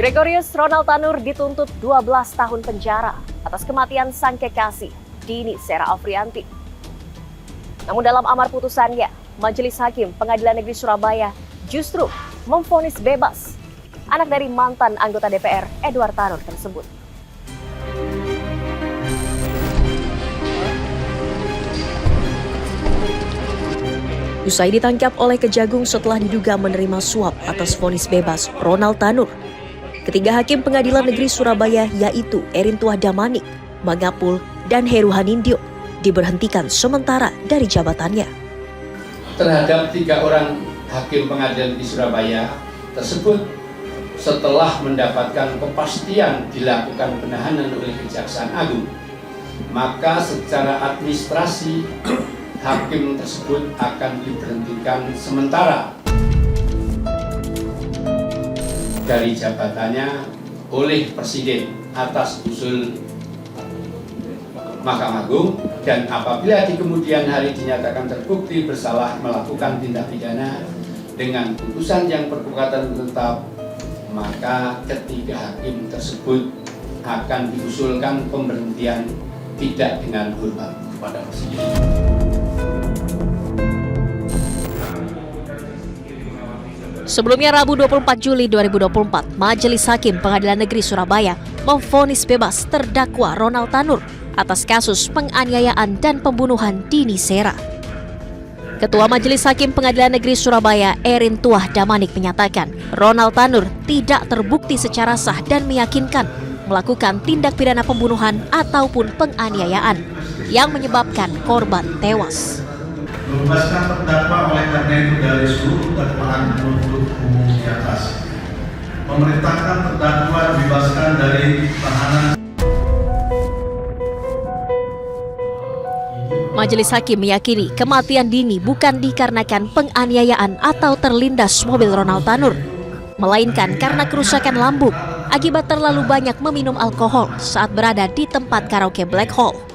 Gregorius Ronald Tanur dituntut 12 tahun penjara atas kematian sang kekasih, Dini Sera Afrianti. Namun dalam amar putusannya, Majelis Hakim Pengadilan Negeri Surabaya justru memvonis bebas anak dari mantan anggota DPR Edward Tanur tersebut. Usai ditangkap oleh Kejagung setelah diduga menerima suap atas vonis bebas Ronald Tanur, ketiga hakim Pengadilan Negeri Surabaya yaitu Erin Tuah Damanik, Mangapul, dan Heru Hanindyo diberhentikan sementara dari jabatannya. Terhadap 3 orang hakim Pengadilan Negeri Surabaya tersebut setelah mendapatkan kepastian dilakukan penahanan oleh Kejaksaan Agung, maka secara administrasi hakim tersebut akan diberhentikan sementara dari jabatannya oleh Presiden atas usul Mahkamah Agung, dan apabila di kemudian hari dinyatakan terbukti bersalah melakukan tindak pidana dengan putusan yang berkekuatan tetap, maka ketiga hakim tersebut akan diusulkan pemberhentian tidak dengan hormat kepada Presiden. Sebelumnya Rabu 24 Juli 2024, Majelis Hakim Pengadilan Negeri Surabaya memvonis bebas terdakwa Ronald Tanur atas kasus penganiayaan dan pembunuhan Dini Sera. Ketua Majelis Hakim Pengadilan Negeri Surabaya, Erin Tuah Damanik, menyatakan Ronald Tanur tidak terbukti secara sah dan meyakinkan melakukan tindak pidana pembunuhan ataupun penganiayaan yang menyebabkan korban tewas. Membebaskan terdakwa oleh karena itu dari seluruh dakwaan penuntut umum di atas. Memerintahkan terdakwa dibebaskan dari tahanan. Majelis Hakim meyakini kematian Dini bukan dikarenakan penganiayaan atau terlindas mobil Ronald Tanur, melainkan karena kerusakan lambung akibat terlalu banyak meminum alkohol saat berada di tempat karaoke Black Hole.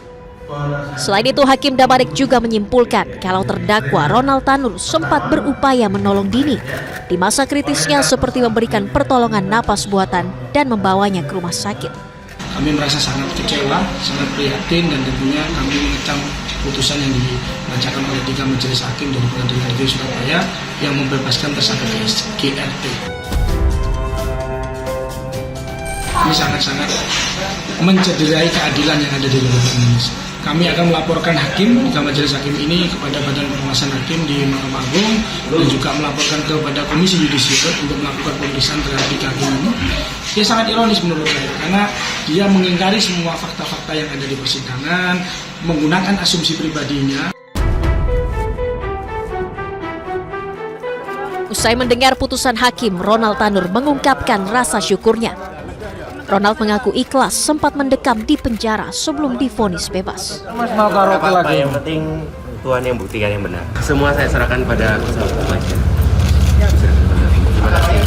Selain itu, Hakim Damanik juga menyimpulkan kalau terdakwa Ronald Tanur sempat berupaya menolong Dini di masa kritisnya seperti memberikan pertolongan napas buatan dan membawanya ke rumah sakit. Kami merasa sangat kecewa, sangat prihatin, dan tentunya kami mengecam putusan yang dibacakan oleh 3 majelis hakim dari Pengadilan Negeri Surabaya yang membebaskan tersangka GRT. Ini sangat-sangat mencederai keadilan yang ada di Republik Indonesia. Kami akan melaporkan hakim, 3 majelis hakim ini, kepada Badan Pengawasan Hakim di Mahkamah Agung, dan juga melaporkan kepada Komisi Yudisial untuk melakukan pemeriksaan terhadap 3 hakim ini. Dia sangat ironis menurut saya, karena dia mengingkari semua fakta-fakta yang ada di persidangan, menggunakan asumsi pribadinya. Usai mendengar putusan hakim, Ronald Tanur mengungkapkan rasa syukurnya. Ronald mengaku ikhlas sempat mendekam di penjara sebelum divonis bebas. Mas mau karaoke lagi? Yang penting Tuhan yang buktikan yang benar. Semua saya serahkan pada kuasa hukum aja. Terima kasih.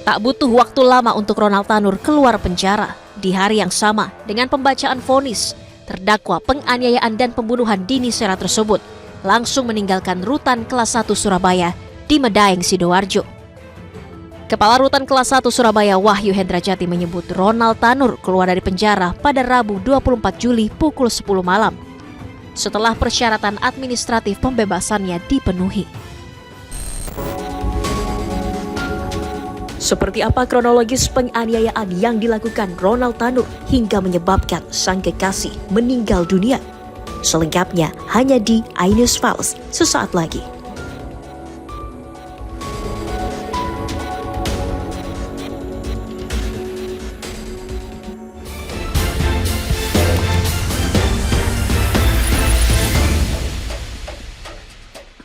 Tak butuh waktu lama untuk Ronald Tanur keluar penjara. Di hari yang sama dengan pembacaan vonis, terdakwa penganiayaan dan pembunuhan Dini Sera tersebut langsung meninggalkan Rutan Kelas 1 Surabaya di Medaeng, Sidoarjo. Kepala Rutan Kelas 1 Surabaya, Wahyu Hendrajati, menyebut Ronald Tanur keluar dari penjara pada Rabu 24 Juli pukul 10 malam setelah persyaratan administratif pembebasannya dipenuhi. Seperti apa kronologis penganiayaan yang dilakukan Ronald Tanur hingga menyebabkan sang kekasih meninggal dunia? Selengkapnya hanya di iNews Files sesaat lagi.